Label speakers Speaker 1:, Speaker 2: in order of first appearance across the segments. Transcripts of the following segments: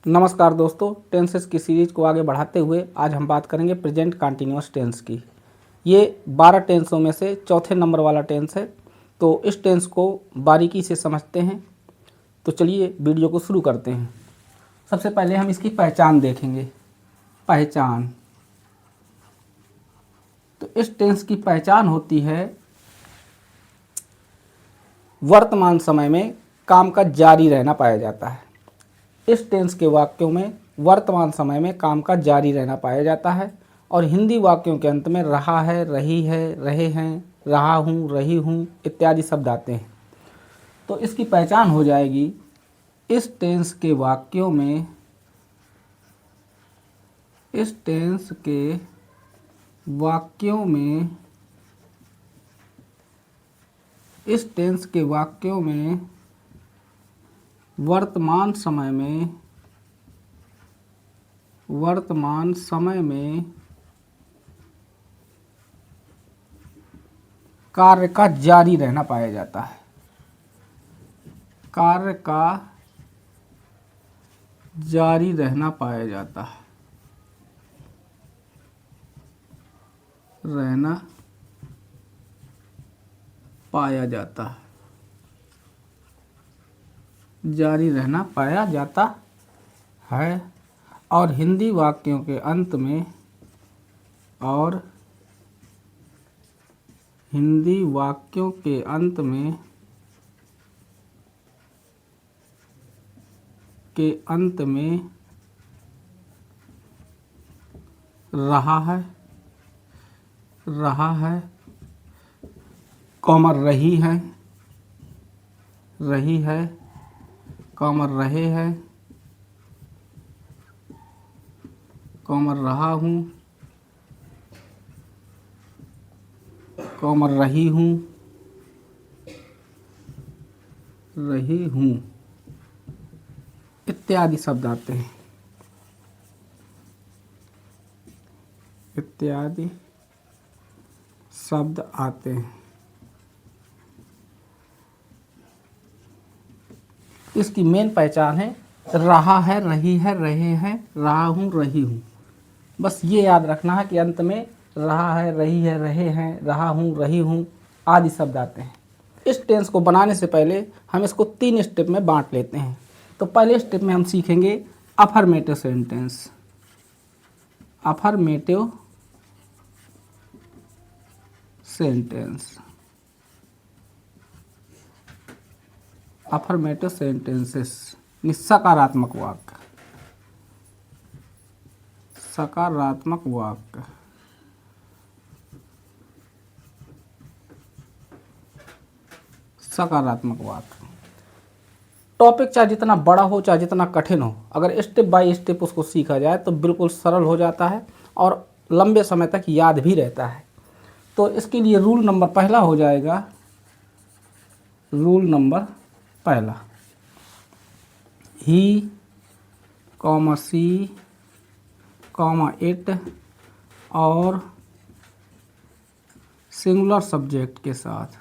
Speaker 1: नमस्कार दोस्तों, टेंसेस की सीरीज को आगे बढ़ाते हुए आज हम बात करेंगे प्रेजेंट कंटिन्यूअस टेंस की। ये 12 टेंसों में से चौथे नंबर वाला टेंस है, तो इस टेंस को बारीकी से समझते हैं। तो चलिए वीडियो को शुरू करते हैं। सबसे पहले हम इसकी पहचान देखेंगे। पहचान, तो इस टेंस की पहचान होती है वर्तमान समय में काम का जारी रहना पाया जाता है। इस टेंस के वाक्यों में वर्तमान समय में काम का जारी रहना पाया जाता है और हिंदी वाक्यों के अंत में रहा है, रही है, रहे हैं, रहा हूँ, रही हूँ इत्यादि शब्द आते हैं। तो इसकी पहचान हो जाएगी, इस टेंस के वाक्यों में, इस टेंस के वाक्यों में, इस टेंस के वाक्यों में वर्तमान समय में कार्य का जारी रहना पाया जाता है। कार्य का जारी रहना पाया जाता है। रहना पाया जाता है। जारी रहना पाया जाता है और हिंदी वाक्यों के अंत में, और हिंदी वाक्यों के अंत में रहा है, रहा है, कॉमा रही है, रही है, कॉमा रहे हैं, कॉमा रहा हूँ, कॉमा रही हूँ, रही हूँ इत्यादि शब्द आते हैं। इत्यादि शब्द आते हैं। इसकी मेन पहचान है रहा है, रही है, रहे हैं, रहा हूँ, रही हूँ। बस ये याद रखना है कि अंत में रहा है, रही है, रहे हैं, रहा हूँ, रही हूँ आदि शब्द आते हैं। इस टेंस को बनाने से पहले हम इसको 3 स्टेप में बांट लेते हैं। तो पहले स्टेप में हम सीखेंगे affirmative sentence. Affirmative sentence, affirmative sentences सकारात्मक वाक्य, सकारात्मक वाक्य। सकारात्मक वाक्य टॉपिक चाहे जितना बड़ा हो चाहे जितना कठिन हो, अगर स्टेप बाय स्टेप उसको सीखा जाए तो बिल्कुल सरल हो जाता है और लंबे समय तक याद भी रहता है। तो इसके लिए रूल नंबर पहला हो जाएगा, रूल नंबर पहला, ही, कॉमा सी, कॉमा इट और सिंगुलर सब्जेक्ट के साथ,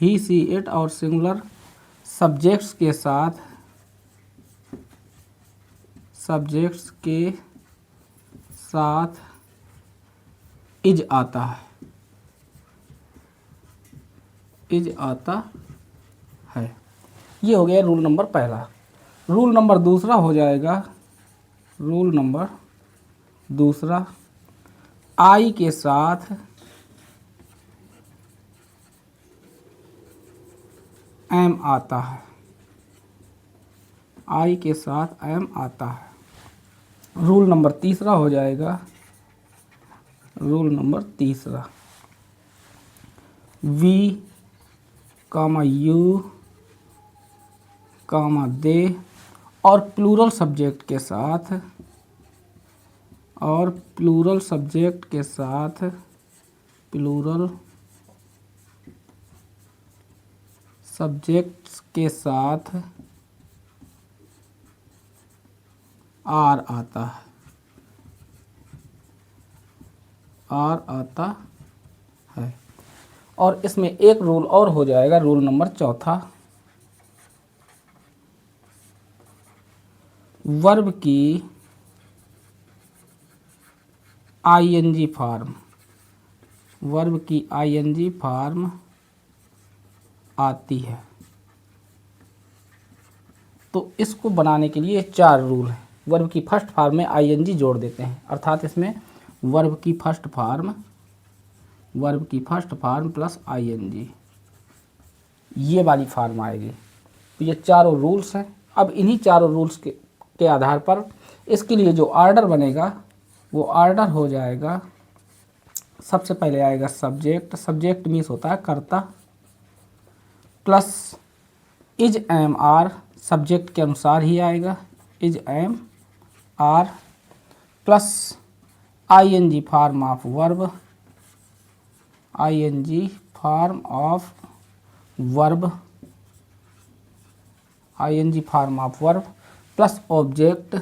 Speaker 1: ही, सी, इट और सिंगुलर सब्जेक्ट्स के साथ, सब्जेक्ट्स के साथ इज आता है, इज आता है। ये हो गया रूल नंबर पहला। रूल नंबर दूसरा हो जाएगा, रूल नंबर दूसरा, आई के साथ एम आता है, आई के साथ एम आता है। रूल नंबर तीसरा हो जाएगा, रूल नंबर तीसरा, वी, कामा यू, कामा दे और प्लूरल सब्जेक्ट के साथ, और प्लूरल सब्जेक्ट के साथ, प्लूरल सब्जेक्ट्स के साथ आर आता है, आर आता है। और इसमें एक रूल और हो जाएगा, रूल नंबर चौथा, वर्ब की आईएनजी फॉर्म, वर्ब की आईएनजी फॉर्म आती है। तो इसको बनाने के लिए 4 रूल हैं। वर्ब की फर्स्ट फॉर्म में आईएनजी जोड़ देते हैं, अर्थात इसमें वर्ब की फर्स्ट फॉर्म प्लस आईएनजी, ये वाली फॉर्म आएगी। तो ये चारों रूल्स हैं। अब इन्हीं चारों रूल्स के आधार पर इसके लिए जो ऑर्डर बनेगा वो ऑर्डर हो जाएगा, सबसे पहले आएगा सब्जेक्ट, सब्जेक्ट मीन्स होता है कर्ता, plus is am are, subject के अनुसार ही आएगा, is am are, plus ING form of verb, ING form of verb, ING form of verb, plus object,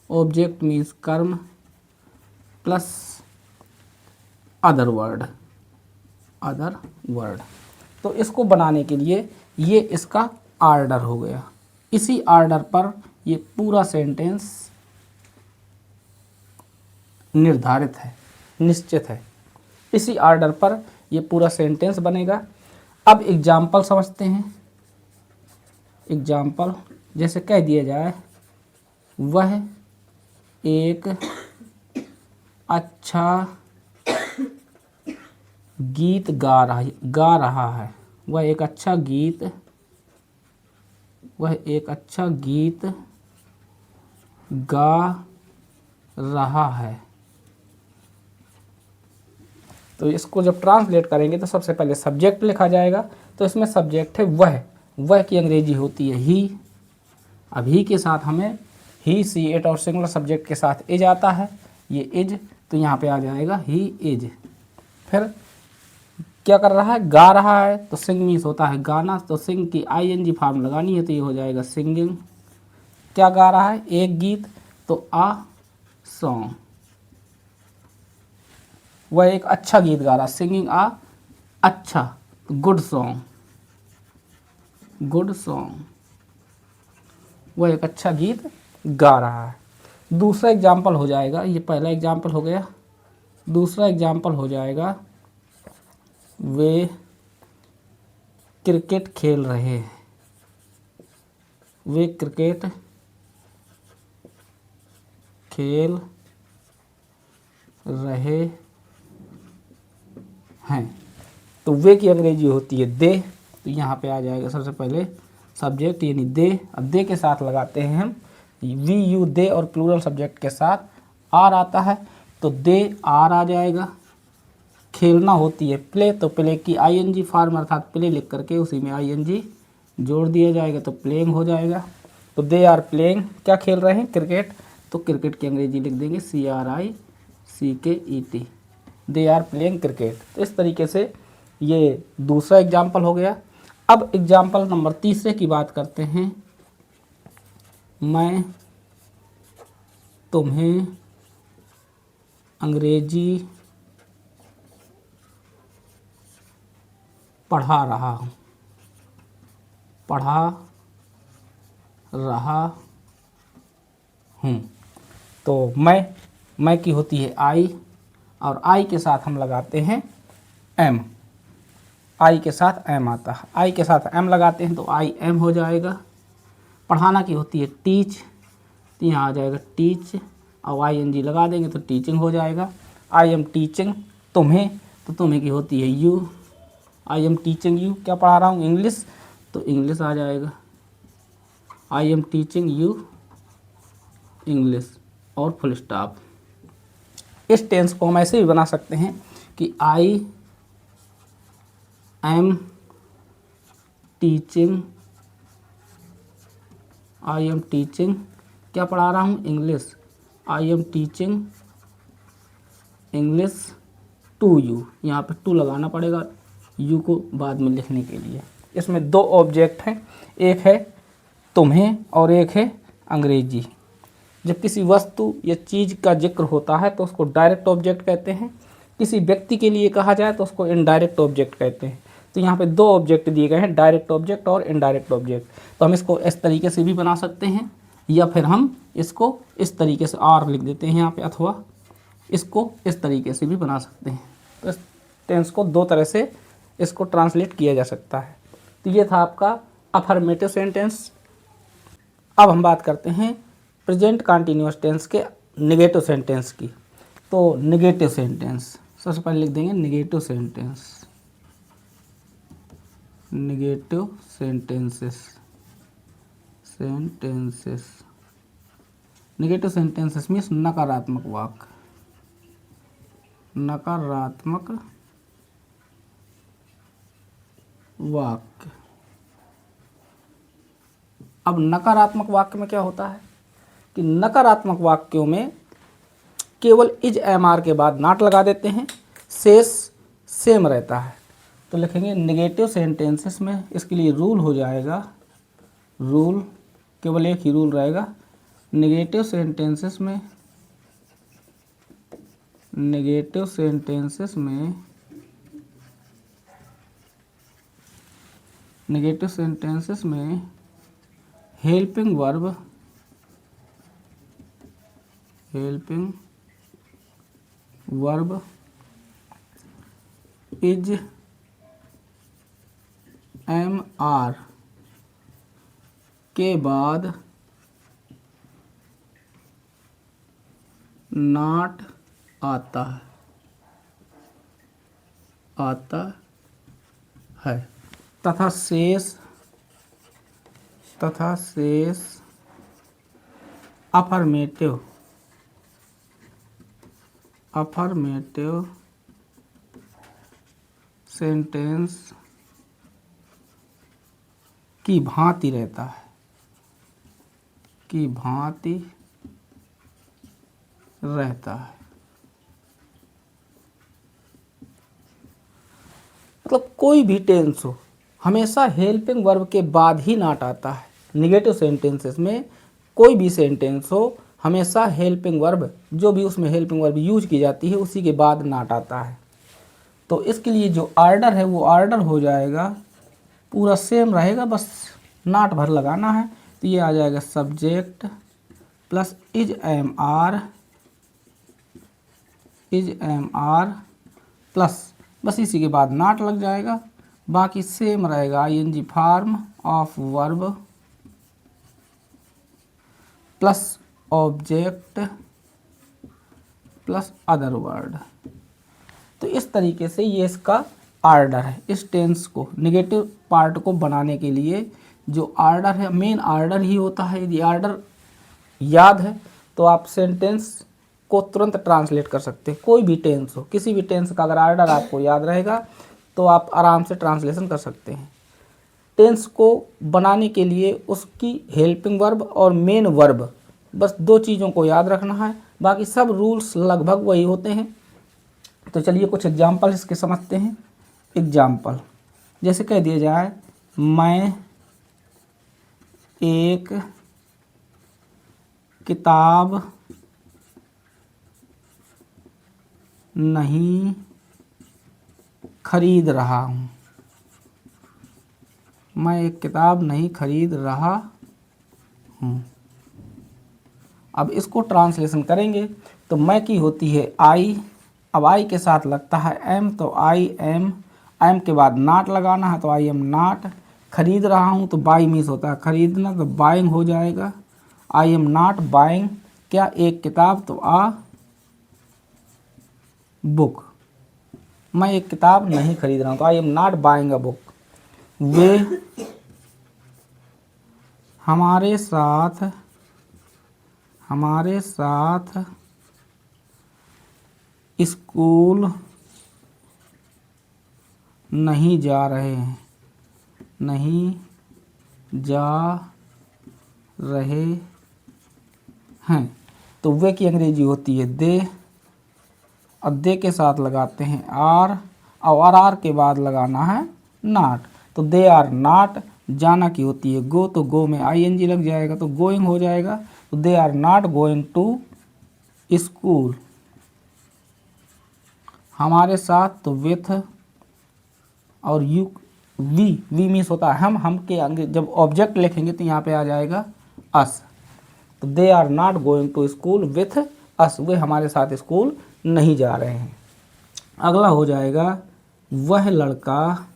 Speaker 1: object means कर्म, plus other word, other word. तो इसको बनाने के लिए ये इसका ऑर्डर हो गया। इसी ऑर्डर पर ये पूरा सेंटेंस निर्धारित है, निश्चित है। इसी ऑर्डर पर ये पूरा सेंटेंस बनेगा। अब एग्जाम्पल समझते हैं। एग्जाम्पल जैसे कह दिया जाए, वह एक अच्छा गीत गा रहा है, वह एक अच्छा गीत गा रहा है। तो इसको जब ट्रांसलेट करेंगे तो सबसे पहले सब्जेक्ट लिखा जाएगा। तो इसमें सब्जेक्ट है वह की अंग्रेजी होती है ही। अब ही के साथ हमें ही, सी, इट और सिंगुलर सब्जेक्ट के साथ इज आता है, ये इज, तो यहाँ पे आ जाएगा ही इज। फिर क्या कर रहा है, गा रहा है, तो सिंग मीन्स होता है गाना, तो सिंग की आईएनजी फॉर्म लगानी है, तो ये हो जाएगा सिंगिंग। क्या गा रहा है, एक गीत, तो आ सॉन्ग। वह एक अच्छा गीत गा रहा, सिंगिंग आ अच्छा, गुड सॉन्ग, गुड सॉन्ग। वह एक अच्छा गीत गा रहा है। दूसरा एग्जाम्पल हो जाएगा, ये पहला एग्जाम्पल हो गया। दूसरा एग्जाम्पल हो जाएगा, वे क्रिकेट खेल रहे हैं, वे क्रिकेट खेल रहे हैं। तो वे की अंग्रेजी होती है दे, तो यहाँ पे आ जाएगा सबसे पहले सब्जेक्ट यानी दे। अब दे के साथ लगाते हैं हम वी, यू, दे, और प्लूरल सब्जेक्ट के साथ आर आता है, तो दे आर आ जाएगा। खेलना होती है प्ले, तो प्ले की आईएनजी फॉर्म अर्थात प्ले लिख करके उसी में आईएनजी जोड़ दिया जाएगा, तो प्लेइंग हो जाएगा। तो दे आर प्लेइंग, क्या खेल रहे हैं, क्रिकेट, तो क्रिकेट की अंग्रेजी लिख देंगे CRICKET, they are playing cricket. तो इस तरीके से ये दूसरा एग्जाम्पल हो गया। अब एग्जाम्पल नंबर तीसरे की बात करते हैं। मैं तुम्हें अंग्रेजी पढ़ा रहा हूँ। तो मैं की होती है आई, और आई के साथ हम लगाते हैं एम, आई के साथ एम आता है, आई के साथ एम लगाते हैं तो आई एम हो जाएगा। पढ़ाना की होती है टीच, तो यहाँ आ जाएगा टीच, और ING लगा देंगे तो टीचिंग हो जाएगा। आई एम टीचिंग तुम्हें, तो तुम्हें की होती है you, I am teaching you, क्या पढ़ा रहा हूँ, इंग्लिश, तो इंग्लिश आ जाएगा, I am teaching you English, और फुल स्टॉप। इस टेंस को हम ऐसे भी बना सकते हैं कि I am teaching, I am teaching, क्या पढ़ा रहा हूँ, English, I am teaching English to you, यहाँ पे टू लगाना पड़ेगा यू को बाद में लिखने के लिए। इसमें दो ऑब्जेक्ट हैं, एक है तुम्हें और एक है अंग्रेजी। जब किसी वस्तु या चीज़ का जिक्र होता है तो उसको डायरेक्ट ऑब्जेक्ट कहते हैं, किसी व्यक्ति के लिए कहा जाए तो उसको इनडायरेक्ट ऑब्जेक्ट कहते हैं। तो यहाँ पे दो ऑब्जेक्ट दिए गए हैं, डायरेक्ट ऑब्जेक्ट और इनडायरेक्ट ऑब्जेक्ट। तो हम इसको इस तरीके से भी बना सकते हैं, या फिर हम इसको इस तरीके से आर लिख देते हैं यहाँ पे, अथवा इसको इस तरीके से भी बना सकते हैं। तो इस टेंस को दो तरह से इसको ट्रांसलेट किया जा सकता है। तो ये था आपका अफर्मेटिव सेंटेंस। अब हम बात करते हैं प्रेजेंट कंटिन्यूअस टेंस के नेगेटिव सेंटेंस की। तो नेगेटिव सेंटेंस सबसे पहले लिख देंगे negative sentence, negative sentences, negative sentences means नकारात्मक वाक्य, नकारात्मक वाक्य। अब नकारात्मक वाक्य में क्या होता है कि नकारात्मक वाक्यों में केवल इज एम आर के बाद नॉट लगा देते हैं, शेष सेम रहता है। तो लिखेंगे नेगेटिव सेंटेंसेस में इसके लिए रूल हो जाएगा, रूल केवल एक ही रूल रहेगा, नेगेटिव सेंटेंसेस में, नेगेटिव सेंटेंसेस में, नेगेटिव सेंटेंसेस में helping verb, helping verb is am are के बाद नॉट आता है तथा शेष अफर्मेटिव सेंटेंस की भांति रहता है, की भांति रहता है। मतलब कोई भी टेंस हो हमेशा हेल्पिंग वर्ब के बाद ही नॉट आता है। नेगेटिव सेंटेंसेस में कोई भी सेंटेंस हो हमेशा हेल्पिंग वर्ब, जो भी उसमें हेल्पिंग वर्ब यूज की जाती है उसी के बाद नॉट आता है। तो इसके लिए जो ऑर्डर है वो ऑर्डर हो जाएगा, पूरा सेम रहेगा, बस नॉट भर लगाना है। तो ये आ जाएगा subject plus is am are plus, बस इसी के बाद नॉट लग जाएगा, बाकी सेम रहेगा ING form of verb plus object plus other word. तो इस तरीके से ये इसका ऑर्डर है। इस टेंस को नेगेटिव पार्ट को बनाने के लिए जो ऑर्डर है मेन ऑर्डर ही होता है। यदि ऑर्डर याद है तो आप सेंटेंस को तुरंत ट्रांसलेट कर सकते हैं। कोई भी टेंस हो, किसी भी टेंस का अगर ऑर्डर आपको याद रहेगा तो आप आराम से ट्रांसलेशन कर सकते हैं। टेंस को बनाने के लिए उसकी हेल्पिंग वर्ब और मेन वर्ब, बस दो चीज़ों को याद रखना है, बाकी सब रूल्स लगभग वही होते हैं। तो चलिए कुछ एग्जाम्पल इसके समझते हैं। एग्जाम्पल जैसे कह दिया जाए मैं एक किताब नहीं खरीद रहा हूँ, मैं एक किताब नहीं खरीद रहा हूँ। अब इसको ट्रांसलेशन करेंगे तो मैं की होती है आई, अब आई के साथ लगता है एम, तो आई एम के बाद नॉट लगाना है, तो आई एम नॉट। खरीद रहा हूँ तो बाई मीन्स होता है खरीदना, तो बाइंग हो जाएगा। आई एम नॉट बाइंग क्या एक किताब, तो आ बुक। मैं एक किताब नहीं खरीद रहा हूँ तो I am not buying a book. वे हमारे साथ स्कूल नहीं जा रहे हैं। तो वे की अंग्रेजी होती है दे, और दे के साथ लगाते हैं आर, और आर के बाद लगाना है नॉट, तो दे आर नॉट। जाना की होती है गो, तो गो में आईएनजी लग जाएगा तो गोइंग हो जाएगा, तो they are not going to school. हमारे साथ तो विथ, और यू वी मीन्स होता है हम के आगे जब ऑब्जेक्ट लिखेंगे तो यहाँ पे आ जाएगा अस। तो they are not going to school with us, वे हमारे साथ स्कूल नहीं जा रहे हैं। अगला हो जाएगा वह लड़का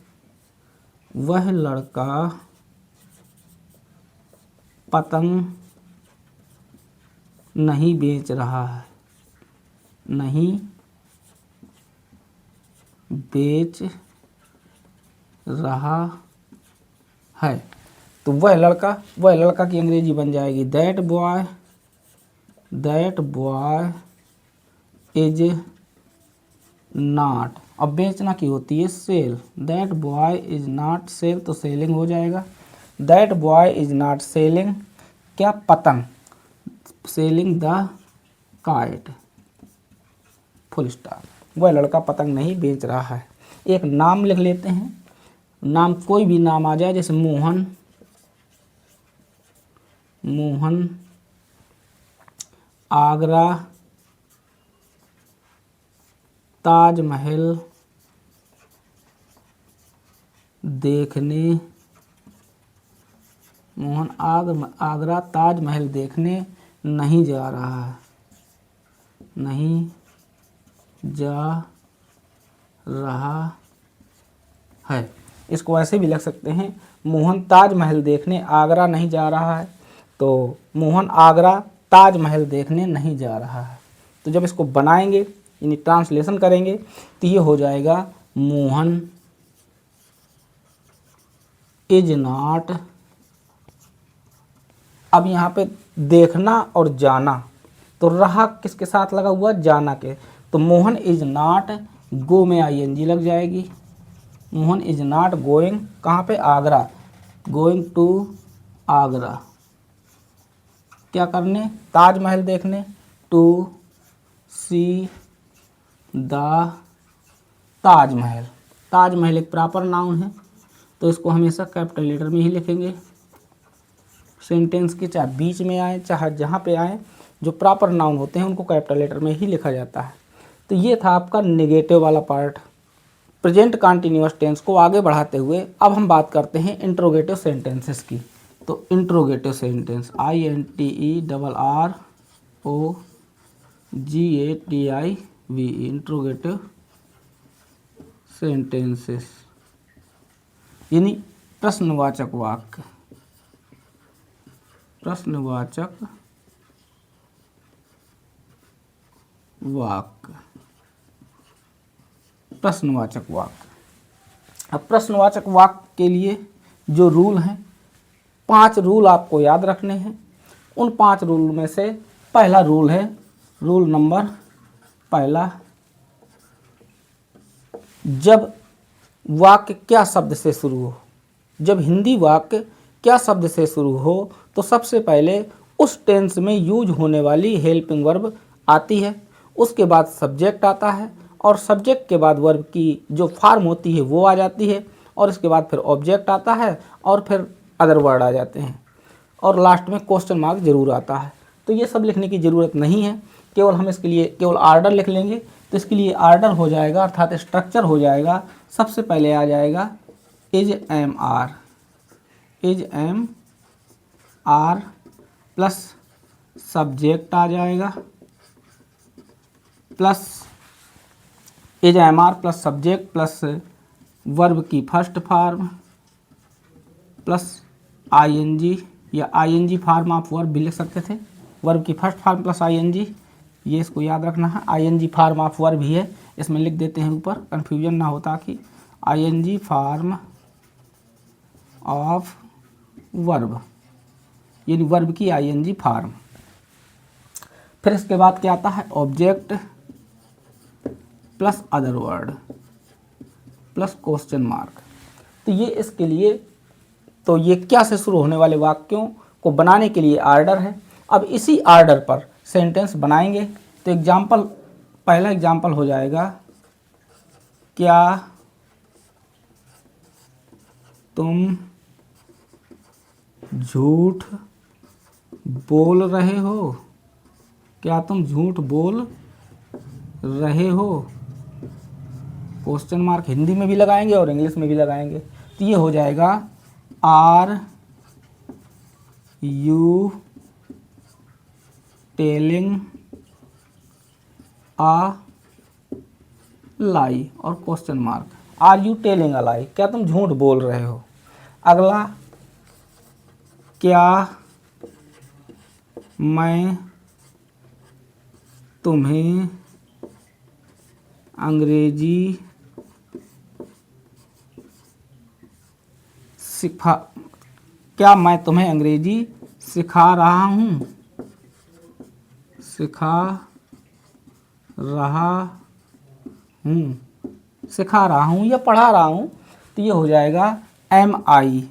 Speaker 1: पतंग नहीं बेच रहा है, नहीं बेच रहा है। तो वह लड़का की अंग्रेजी बन जाएगी दैट बॉय इज नॉट। अब बेचना की होती है sell, that boy is not sell, तो सेलिंग हो जाएगा। That boy is not selling क्या, पतंग, selling the kite, full stop. वह लड़का पतंग नहीं बेच रहा है। एक नाम लिख लेते हैं, नाम कोई भी नाम आ जाए, जैसे मोहन, आगरा, ताजमहल देखने, मोहन आगरा ताजमहल देखने नहीं जा रहा है, नहीं जा रहा है। इसको ऐसे भी लिख सकते हैं, मोहन ताजमहल देखने आगरा नहीं जा रहा है, तो मोहन आगरा ताजमहल देखने नहीं जा रहा है। तो जब इसको बनाएंगे यानी ट्रांसलेशन करेंगे तो ये हो जाएगा मोहन इज नॉट। अब यहाँ पे देखना और जाना, तो रहा किसके साथ लगा हुआ, जाना के, तो मोहन इज नॉट, गो में आईएनजी लग जाएगी। मोहन इज नॉट गोइंग कहाँ पे, आगरा, गोइंग टू आगरा, क्या करने, ताजमहल देखने, to see the Taj Mahal. Taj Mahal एक प्रॉपर नाउन है, तो इसको हमेशा कैपिटल लेटर में ही लिखेंगे। सेंटेंस के चाहे बीच में आए चाहे जहाँ पे आए, जो प्रॉपर नाउन होते हैं उनको कैपिटल लेटर में ही लिखा जाता है। तो ये था आपका नेगेटिव वाला पार्ट। प्रेजेंट कंटिन्यूअस टेंस को आगे बढ़ाते हुए अब हम बात करते हैं इंट्रोगेटिव सेंटेंसेस की। तो interrogative sentence INTERROGATIV, interrogative sentences यानी प्रश्नवाचक वाक्य, प्रश्नवाचक वाक्य, प्रश्नवाचक वाक्य। अब प्रश्नवाचक वाक्य के लिए जो रूल हैं, 5 रूल आपको याद रखने हैं। उन 5 रूल में से पहला रूल है, रूल नंबर पहला, जब वाक्य क्या शब्द से शुरू हो, जब हिंदी वाक्य क्या शब्द से शुरू हो तो सबसे पहले उस टेंस में यूज होने वाली हेल्पिंग वर्ब आती है, उसके बाद सब्जेक्ट आता है और सब्जेक्ट के बाद वर्ब की जो फॉर्म होती है वो आ जाती है और इसके बाद फिर ऑब्जेक्ट आता है और फिर अदर वर्ड आ जाते हैं और लास्ट में क्वेश्चन मार्क जरूर आता है। तो ये सब लिखने की ज़रूरत नहीं है, केवल हम इसके लिए केवल आर्डर लिख लेंगे। तो इसके लिए आर्डर हो जाएगा अर्थात स्ट्रक्चर हो जाएगा, सबसे पहले आ जाएगा is am are plus subject आ जाएगा, plus is am are plus subject plus verb की फर्स्ट फॉर्म प्लस आईएनजी या आईएनजी फॉर्म आप वर्ब भी लिख सकते थे, वर्ब की फर्स्ट फॉर्म प्लस आईएनजी, ये इसको याद रखना है। आईएनजी फॉर्म ऑफ वर्ब भी है, इसमें लिख देते हैं ऊपर, कन्फ्यूजन ना होता कि आईएनजी फॉर्म ऑफ वर्ब यानी वर्ब की आईएनजी फॉर्म। फिर इसके बाद क्या आता है, object plus other word plus question mark. तो ये इसके लिए, तो ये क्या से शुरू होने वाले वाक्यों को बनाने के लिए आर्डर है। अब इसी आर्डर पर सेंटेंस बनाएंगे। तो एग्जाम्पल, पहला एग्जाम्पल हो जाएगा, क्या तुम झूठ बोल रहे हो, क्या तुम झूठ बोल रहे हो, क्वेश्चन मार्क हिंदी में भी लगाएंगे और इंग्लिश में भी लगाएंगे। तो ये हो जाएगा are you telling a lie और question mark. Are you telling a lie, क्या तुम झूठ बोल रहे हो। अगला, क्या मैं तुम्हें अंग्रेजी क्या मैं तुम्हें अंग्रेजी सिखा रहा हूँ, सिखा रहा हूँ, सिखा रहा हूँ या पढ़ा रहा हूँ, तो ये हो जाएगा एम आई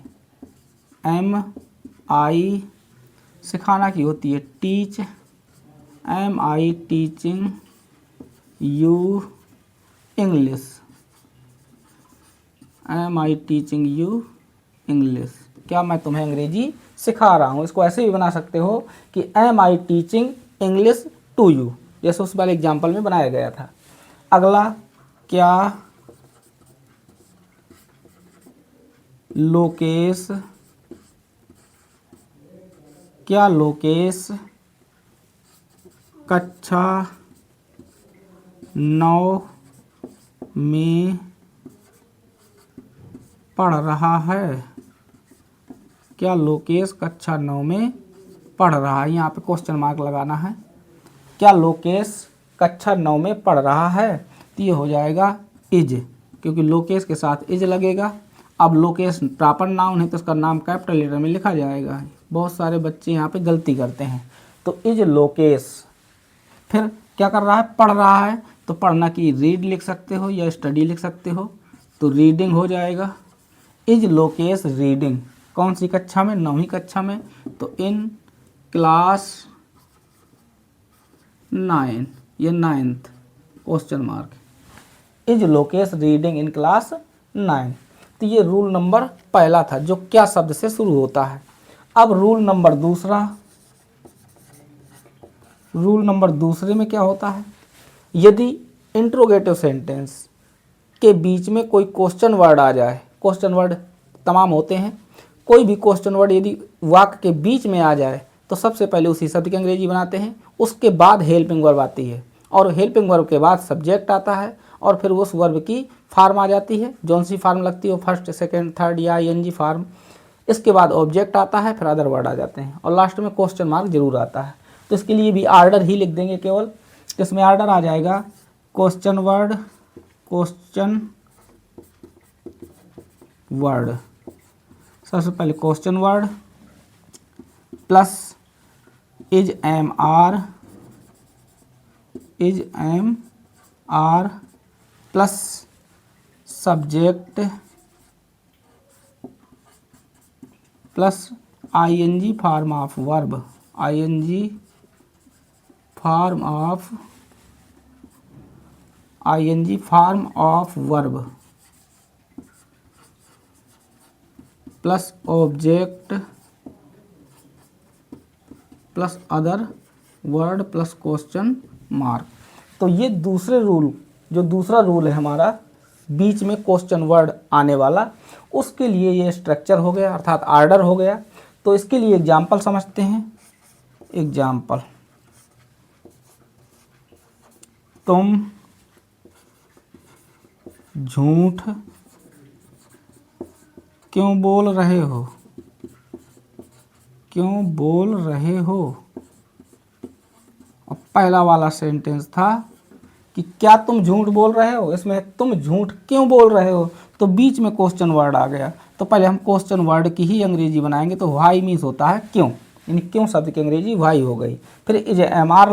Speaker 1: सिखाना की होती है teach, am I teaching you English, am I teaching you English, क्या मैं तुम्हें अंग्रेजी सिखा रहा हूँ। इसको ऐसे भी बना सकते हो कि am I teaching English to you, जैसे उस वाले एग्जाम्पल में बनाया गया था। अगला, क्या लोकेश कक्षा 9 में पढ़ रहा है, क्या लोकेश कक्षा 9 में पढ़ रहा है, यहाँ पे क्वेश्चन मार्क लगाना है। क्या लोकेश कक्षा 9 में पढ़ रहा है, तो ये हो जाएगा इज, क्योंकि लोकेश के साथ इज लगेगा। अब लोकेश प्रॉपर नाउन है तो उसका नाम कैपिटल लेटर में लिखा जाएगा। बहुत सारे बच्चे यहाँ पे गलती करते हैं, तो इज लोकेश, फिर क्या कर रहा है, पढ़ रहा है, तो पढ़ना की रीड लिख सकते हो या स्टडी लिख सकते हो, तो रीडिंग हो जाएगा। इज लोकेश रीडिंग, कौन सी कक्षा में, 9वीं कक्षा में, तो इन क्लास 9 या 9th question mark, is Lokesh reading in class 9। तो ये रूल नंबर पहला था जो क्या शब्द से शुरू होता है। अब रूल नंबर दूसरे में क्या होता है, यदि इंट्रोगेटिव सेंटेंस के बीच में कोई क्वेश्चन वर्ड आ जाए, क्वेश्चन वर्ड तमाम होते हैं, कोई भी क्वेश्चन वर्ड यदि वाक्य के बीच में आ जाए तो सबसे पहले उसी शब्द की अंग्रेजी बनाते हैं, उसके बाद हेल्पिंग वर्ब आती है, और हेल्पिंग वर्ब के बाद सब्जेक्ट आता है, और फिर उस वर्ब की फार्म आ जाती है, जौन सी फार्म लगती है, फर्स्ट सेकंड थर्ड या आईएनजी फार्म। इसके बाद ऑब्जेक्ट आता है, फिर अदर वर्ड आ जाते हैं, और लास्ट में क्वेश्चन मार्क जरूर आता है। तो इसके लिए भी आर्डर ही लिख देंगे केवल, इसमें आर्डर आ जाएगा क्वेश्चन वर्ड, सबसे पहले question word plus is am are plus subject plus ING form of verb, ING form of verb plus object plus other word plus question mark. तो ये दूसरा रूल है हमारा, बीच में क्वेश्चन वर्ड आने वाला, उसके लिए ये स्ट्रक्चर हो गया, अर्थात आर्डर हो गया। तो इसके लिए एग्जाम्पल समझते हैं। एग्जाम्पल, तुम झूठ क्यों बोल रहे हो, और पहला वाला सेंटेंस था कि क्या तुम झूठ बोल रहे हो, इसमें तुम झूठ क्यों बोल रहे हो, तो बीच में क्वेश्चन वर्ड आ गया। तो पहले हम क्वेश्चन वर्ड की ही अंग्रेजी बनाएंगे, तो वाई मीन्स होता है क्यों, यानी क्यों शब्द की अंग्रेजी वाई हो गई। फिर इज एम आर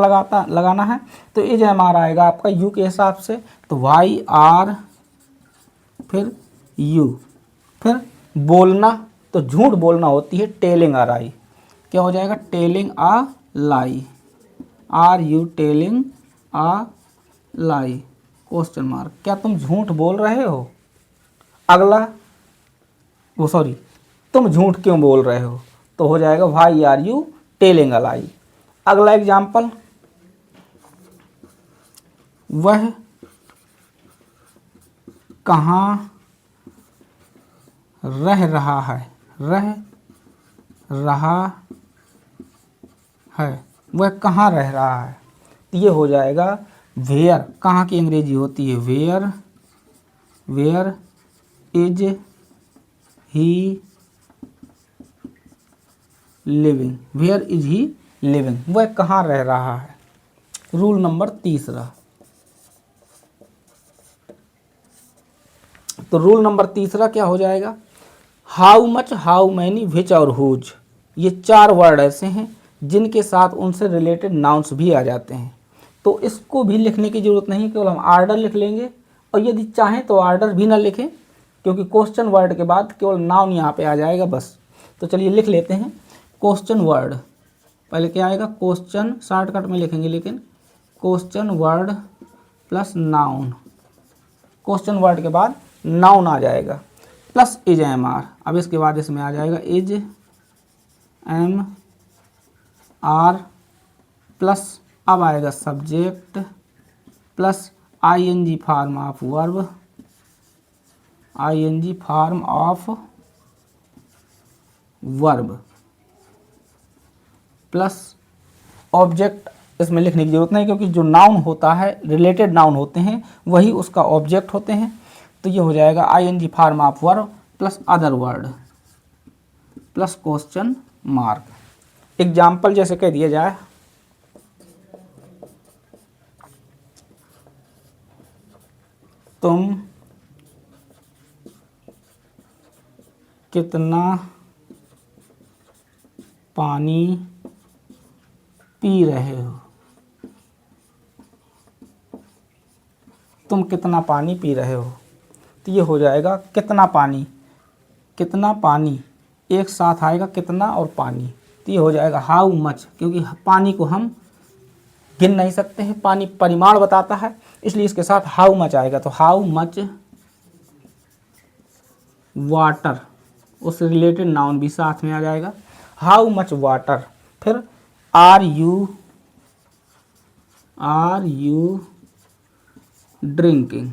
Speaker 1: लगाना है, तो इज एम आर आएगा आपका यू के हिसाब से, तो वाई आर फिर यू। फिर बोलना, तो झूठ बोलना होती है टेलिंग अ लाई, क्या हो जाएगा, telling a lie, are you telling a lie question mark, क्या तुम झूठ बोल रहे हो। अगला, तुम झूठ क्यों बोल रहे हो, तो हो जाएगा why are you telling a lie. अगला एग्जाम्पल, वह कहाँ रह रहा है, वह कहाँ रह रहा है, तो ये हो जाएगा वेयर। कहाँ की अंग्रेजी होती है where, where is he living, where is he living, वह कहाँ रह रहा है। रूल नंबर तीसरा, तो रूल नंबर तीसरा क्या हो जाएगा, हाउ मच, हाउ मैनी, विच और हुज, ये चार वर्ड ऐसे हैं जिनके साथ उनसे रिलेटेड नाउन्स भी आ जाते हैं। तो इसको भी लिखने की ज़रूरत नहीं, केवल हम आर्डर लिख लेंगे, और यदि चाहें तो आर्डर भी ना लिखें, क्योंकि क्वेश्चन वर्ड के बाद केवल नाउन यहाँ पे आ जाएगा बस। तो चलिए लिख लेते हैं क्वेश्चन वर्ड। पहले क्या आएगा, क्वेश्चन, शॉर्टकट में लिखेंगे लेकिन, question word plus noun, question word के बाद नाउन आ जाएगा प्लस इज एम आर। अब इसके बाद इसमें आ जाएगा इज एम आर प्लस, अब आएगा subject plus I N G form of verb, I N G form of verb plus object. इसमें लिखने की जरूरत नहीं, क्योंकि जो नाउन होता है, रिलेटेड नाउन होते हैं, वही उसका ऑब्जेक्ट होते हैं। तो ये हो जाएगा I N G form of verb plus other word plus question mark. Example जैसे कह दिया जाए, तुम कितना पानी पी रहे हो, तुम कितना पानी पी रहे हो। तो ये हो जाएगा कितना पानी, कितना पानी एक साथ आएगा, कितना और पानी, तो ये हो जाएगा हाउ मच, क्योंकि पानी को हम गिन नहीं सकते हैं, पानी परिमाण बताता है, इसलिए इसके साथ हाउ मच आएगा। तो हाउ मच वाटर, उससे रिलेटेड नाउन भी साथ में आ जाएगा, हाउ मच वाटर। फिर are you drinking,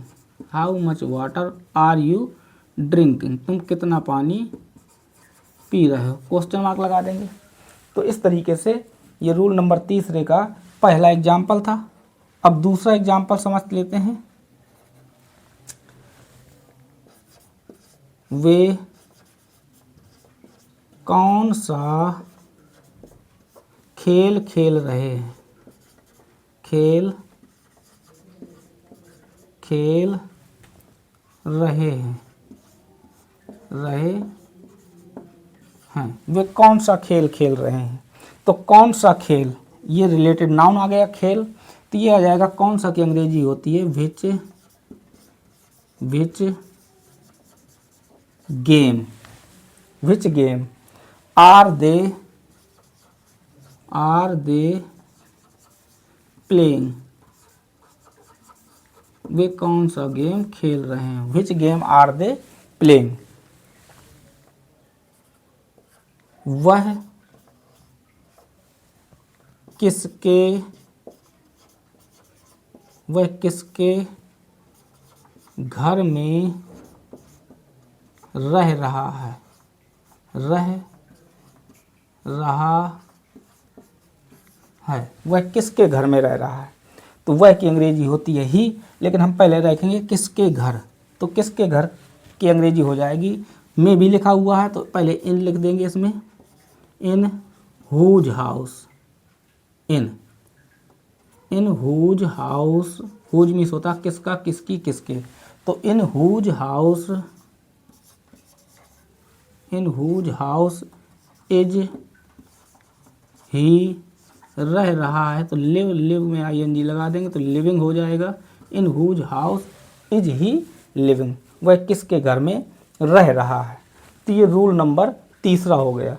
Speaker 1: how much water are you drinking, तुम कितना पानी पी रहे हो, क्वेश्चन मार्क लगा देंगे। तो इस तरीके से ये रूल नंबर तीसरे का पहला एग्जाम्पल था। अब दूसरा एग्जाम्पल समझ लेते हैं। वे कौन सा खेल खेल रहे हैं, खेल खेल रहे हैं, वे कौन सा खेल खेल रहे हैं। तो कौन सा खेल, ये रिलेटेड नाउन आ गया खेल, तो ये आ जाएगा कौन सा की अंग्रेजी होती है which game, which game are they playing, वे कौन सा गेम खेल रहे हैं, which game are they playing. वह किसके घर में रह रहा है, वह किसके घर में रह रहा है। तो वह की अंग्रेजी होती है ही, लेकिन हम पहले रखेंगे किसके घर। तो किसके घर की अंग्रेजी हो जाएगी, में भी लिखा हुआ है तो पहले इन लिख देंगे इसमें, in whose house, in whose house, whose means होता है किसका, किसकी, किसके। तो in whose house is he रह रहा है, तो लिव में आई एन जी लगा देंगे तो लिविंग हो जाएगा। In whose house is he living, वह किसके घर में रह रहा है। तो ये रूल नंबर तीसरा हो गया।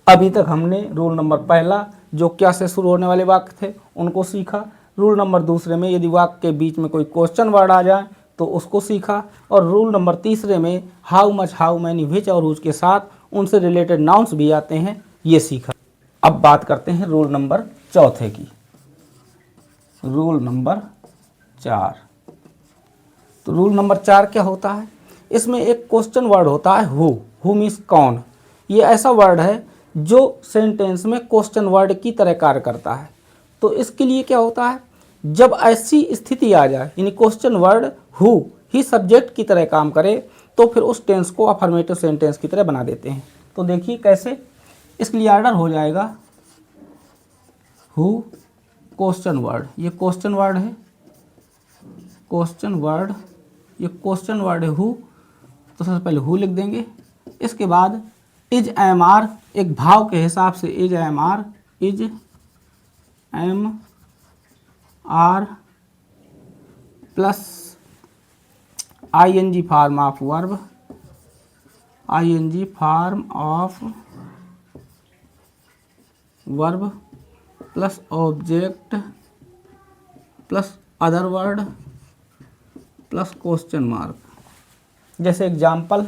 Speaker 1: अभी तक हमने रूल नंबर पहला जो क्या से शुरू होने वाले वाक्य थे उनको सीखा, रूल नंबर दूसरे में यदि वाक्य के बीच में कोई क्वेश्चन वर्ड आ जाए तो उसको सीखा, और रूल नंबर तीसरे में हाउ मच, हाउ मैनी, विच और हुज के साथ उनसे रिलेटेड नाउन्स भी आते हैं, ये सीखा। अब बात करते हैं रूल नंबर चौथे की, रूल नंबर 4। तो रूल नंबर 4 क्या होता है, इसमें एक क्वेश्चन वर्ड होता है हु मीन्स कौन। ये ऐसा वर्ड है जो सेंटेंस में क्वेश्चन वर्ड की तरह कार्य करता है। तो इसके लिए क्या होता है, जब ऐसी स्थिति आ जाए यानी question word who he subject की तरह काम करे तो फिर उस टेंस को अफर्मेटिव सेंटेंस की तरह बना देते हैं। तो देखिए कैसे, इसके लिए ऑर्डर हो जाएगा हु क्वेश्चन वर्ड, ये क्वेश्चन वर्ड है, क्वेश्चन वर्ड, ये क्वेश्चन वर्ड है हु, तो सबसे पहले हु लिख देंगे। इसके बाद इज एम आर, एक भाव के हिसाब से is am are, is am are plus I N G form of verb, I N G form of verb plus object plus other word plus question mark. जैसे एग्जाम्पल,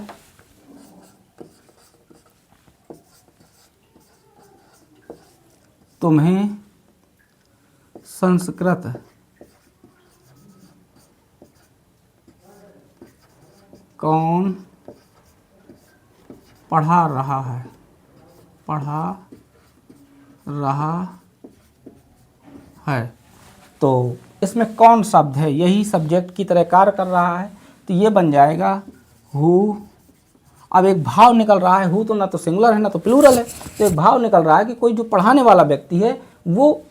Speaker 1: तुम्हें संस्कृत कौन पढ़ा रहा है, पढ़ा रहा है। तो इसमें कौन शब्द है, यही सब्जेक्ट की तरह कार्य कर रहा है, तो ये बन जाएगा हु। अब एक भाव निकल रहा है, हु तो ना तो सिंगुलर है ना तो प्लूरल है, तो एक भाव निकल रहा है कि कोई जो पढ़ाने वाला व्यक्ति है वो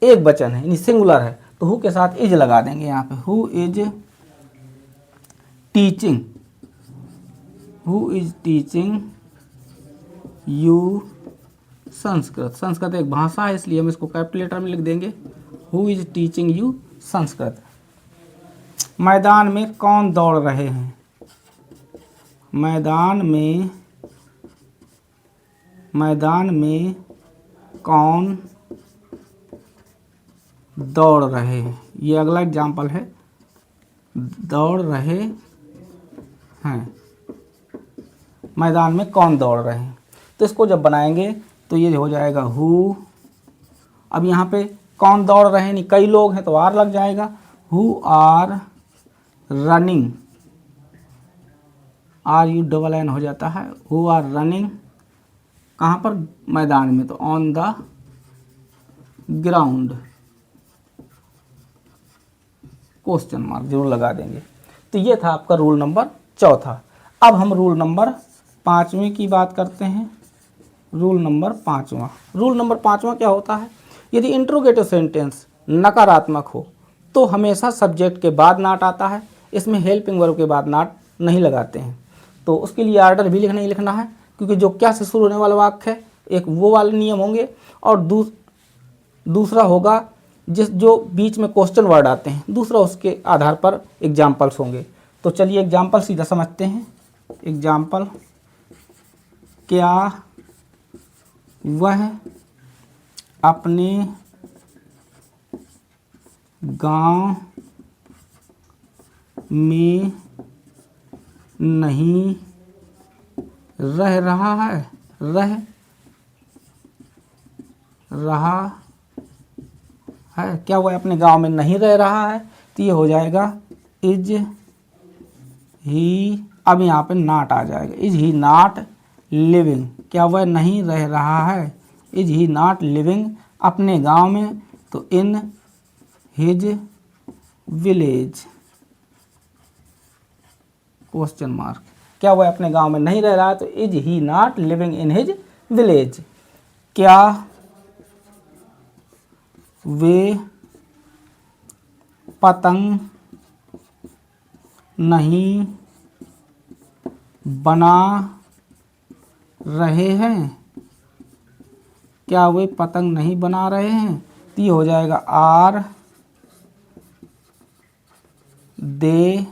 Speaker 1: एक वचन है यानी सिंगुलर है, तो हु के साथ इज लगा देंगे यहाँ पे, who is teaching, who is teaching you Sanskrit. Sanskrit एक भाषा है इसलिए हम इसको कैपिटल लेटर में लिख देंगे, who is teaching you Sanskrit. मैदान में कौन दौड़ रहे हैं, मैदान में कौन दौड़ रहे हैं, ये अगला एग्जाम्पल है, दौड़ रहे हैं, मैदान में कौन दौड़ रहे हैं। तो इसको जब बनाएंगे तो ये हो जाएगा हु। अब यहाँ पे कौन दौड़ रहे हैं नहीं कई लोग हैं तो आर लग जाएगा, who are running, are you double N हो जाता है, हु आर रनिंग कहाँ पर, मैदान में, तो on the ground, question mark जरूर लगा देंगे। तो ये था आपका रूल नंबर चौथा। अब हम रूल नंबर पाँचवें की बात करते हैं। रूल नंबर पाँचवा, रूल नंबर पाँचवा क्या होता है, यदि इंट्रोगेटिव सेंटेंस नकारात्मक हो तो हमेशा सब्जेक्ट के बाद नॉट आता है, इसमें हेल्पिंग वर्ब के बाद नॉट नहीं लगाते हैं। तो उसके लिए आर्डर भी लिखना ही लिखना है, क्योंकि जो क्या से शुरू होने वाला वाक्य है एक वो वाले नियम होंगे और दूसरा होगा जो बीच में क्वेश्चन वर्ड आते हैं, दूसरा उसके आधार पर एग्जाम्पल्स होंगे। तो चलिए एग्जाम्पल सीधा समझते हैं। एग्जाम्पल, क्या वह अपने गांव में नहीं रह रहा है, रह रहा है, क्या वह अपने गांव में नहीं रह रहा है, तो ये हो जाएगा इज ही। अब यहाँ पे नॉट आ जाएगा, इज ही नॉट लिविंग, क्या वह नहीं रह रहा है, इज ही नॉट लिविंग अपने गांव में, तो in his village, question mark, क्या वह अपने गांव में नहीं रह रहा है, तो is he not living in his village. क्या वे पतंग नहीं बना रहे हैं, क्या वे पतंग नहीं बना रहे हैं, तो ये हो जाएगा are they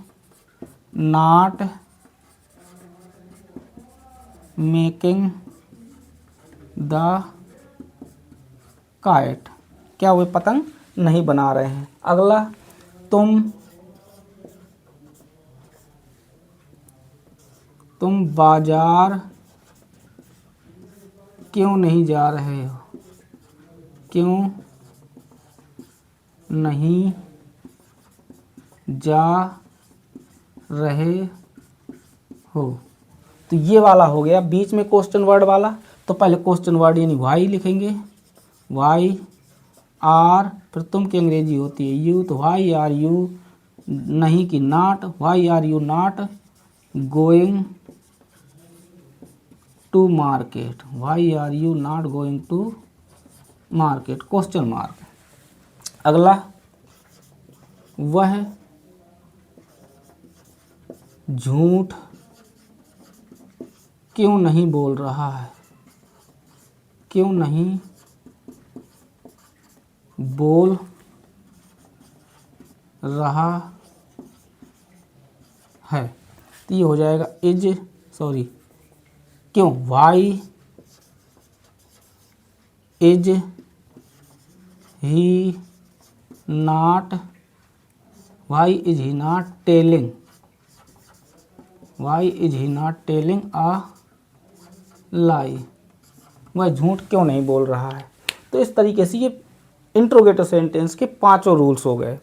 Speaker 1: not making the kite, क्या वे पतंग नहीं बना रहे हैं। अगला, तुम बाजार क्यों नहीं जा रहे हो, क्यों नहीं जा रहे हो, तो ये वाला हो गया बीच में क्वेश्चन वर्ड वाला। तो पहले क्वेश्चन वर्ड यानी वाई लिखेंगे, वाई आर, फिर तुम की अंग्रेजी होती है यू, तो वाई आर यू नहीं कि not, why are you not going to market, why are you not going to market, question mark. अगला, वह झूठ क्यों नहीं बोल रहा है, क्यों नहीं बोल रहा है, तो ये हो जाएगा क्यों, why is he not, why is he not telling, why is he not telling a lie, वह झूठ क्यों नहीं बोल रहा है। तो इस तरीके से ये इंट्रोगेटिव सेंटेंस के 5 रूल्स हो गए।